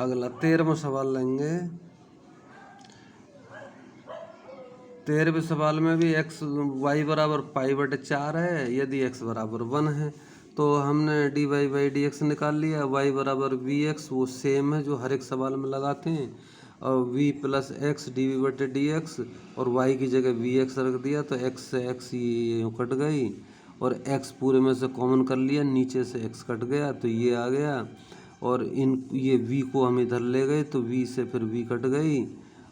अगला 13वां सवाल लेंगे। 13वें सवाल में भी एक्स वाई बराबर पाई/4 है। यदि एक्स बराबर 1 है तो हमने D Y by D X निकाल लिया। वाई बराबर वी एक्स वो सेम है जो हर एक सवाल में लगाते हैं, और V plus X D V बटे डी एक्स, और वाई की जगह वी एक्स रख दिया तो एक्स से एक्स ये कट गई, और एक्स पूरे में से कॉमन कर लिया, नीचे से एक्स कट गया तो ये आ गया, और ये वी को हम इधर ले गए तो वी से फिर वी कट गई,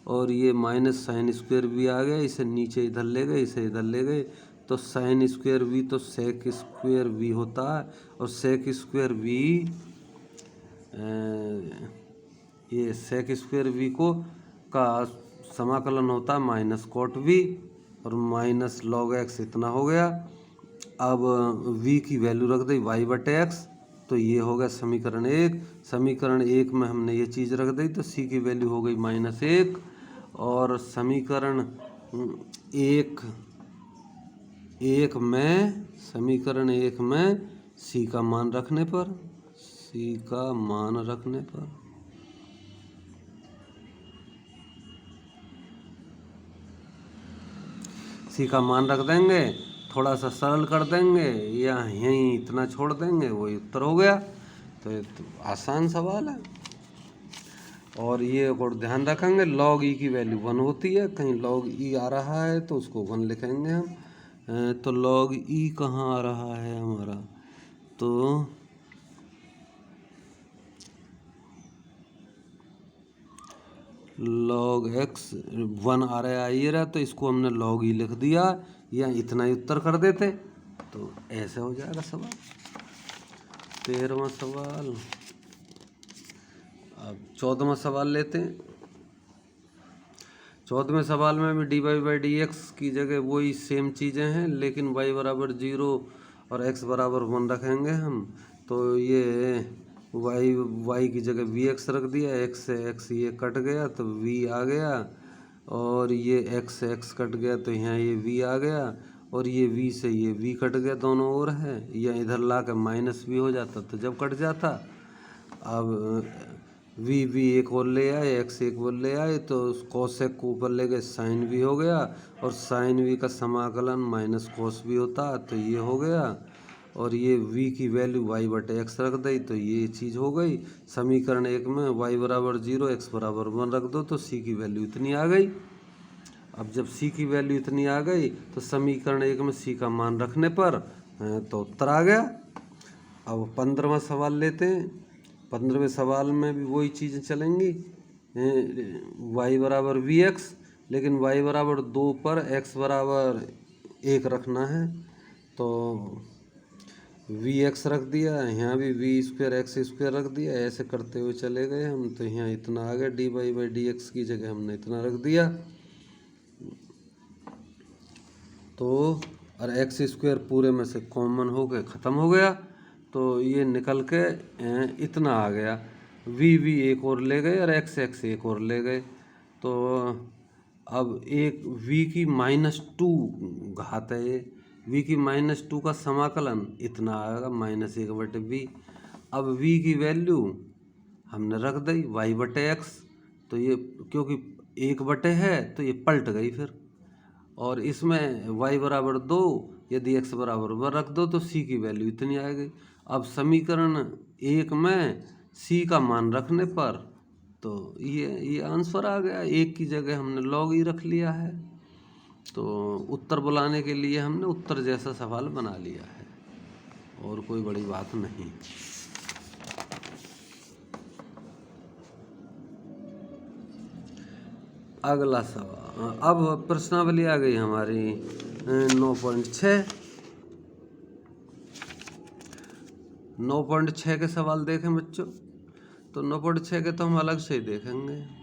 और ये माइनस साइन स्क्वायर वी आ गया, इसे नीचे इधर ले गए, इसे इधर ले गए तो साइन स्क्वायर वी तो सेक स्क्वायर वी होता है, और सेक स्क्वायर वी ये सेक स्क्वायर वी को का समाकलन होता है माइनस कॉट वी और माइनस लॉग एक्स, इतना हो गया। अब v की वैल्यू रख दी y/x, तो ये हो गया समीकरण 1। समीकरण 1 में हमने ये चीज़ रख दी तो c की वैल्यू हो गई -1, और समीकरण 1 में c का मान रखने पर c का मान रख देंगे, थोड़ा सा सरल कर देंगे या यहीं इतना छोड़ देंगे, वही उत्तर हो गया। तो ये तो आसान सवाल है। और ये और ध्यान रखेंगे log e की वैल्यू 1 होती है, कहीं log e आ रहा है तो उसको 1 लिखेंगे हम। तो log e कहाँ आ रहा है हमारा, तो log x 1 आ रहा है, ये रहा, तो इसको हमने log e लिख दिया या इतना ही उत्तर कर देते तो ऐसे हो जाएगा सवाल। 13वां सवाल। अब 14वां सवाल लेते हैं। 14वें सवाल में भी D Y by D X की जगह वही सेम चीज़ें हैं, लेकिन वाई बराबर 0 और एक्स बराबर 1 रखेंगे हम। तो ये वाई की जगह वी एक्स रख दिया, एक्स से एक्स ये कट गया तो वी आ गया, और ये एक्स से एक्स कट गया तो यहाँ ये वी आ गया, और ये वी से ये वी कट गया, दोनों ओर है, या इधर ला के माइनस भी हो जाता तो जब कट जाता। अब वी एक और ले आए, एक्स एक और ले आए तो कोसेक को ऊपर ले गए, साइन वी हो गया, और साइन वी का समाकलन माइनस कोस वी होता तो ये हो गया, और ये v की वैल्यू y/x रख दी तो ये चीज़ हो गई। समीकरण 1 में y बराबर 0 x बराबर 1 रख दो तो c की वैल्यू इतनी आ गई। अब जब c की वैल्यू इतनी आ गई तो समीकरण 1 में c का मान रखने पर तो उत्तर आ गया। अब 15वां सवाल लेते हैं। 15वें सवाल में भी वही चीज़ें चलेंगी, y बराबर वी एक्स, लेकिन y बराबर 2 पर x बराबर 1 रखना है, तो वी एक्स रख दिया, यहाँ भी वी स्क्वायर एक्स स्क्वायर रख दिया, ऐसे करते हुए चले गए हम तो यहाँ इतना आ गया, D Y by D X की जगह हमने इतना रख दिया, तो और एक्स स्क्वायर पूरे में से कॉमन हो के ख़त्म हो गया, तो ये निकल के इतना आ गया। वी एक और ले गए और एक्स एक और ले गए, तो अब एक v की -2 घात है, ये v की -2 का समाकलन इतना आएगा -1/v। अब v की वैल्यू हमने रख दी y/x, तो ये क्योंकि 1 है तो ये पलट गई फिर, और इसमें y बराबर 2 यदि x बराबर 1 रख दो तो c की वैल्यू इतनी आएगी। अब समीकरण 1 में c का मान रखने पर तो ये आंसर आ गया, 1 की जगह हमने log e रख लिया है, तो उत्तर बुलाने के लिए हमने उत्तर जैसा सवाल बना लिया है, और कोई बड़ी बात नहीं। अगला सवाल, अब प्रश्नावली आ गई हमारी 9.6। 9.6 के सवाल देखें बच्चों, तो 9.6 के तो हम अलग से ही देखेंगे।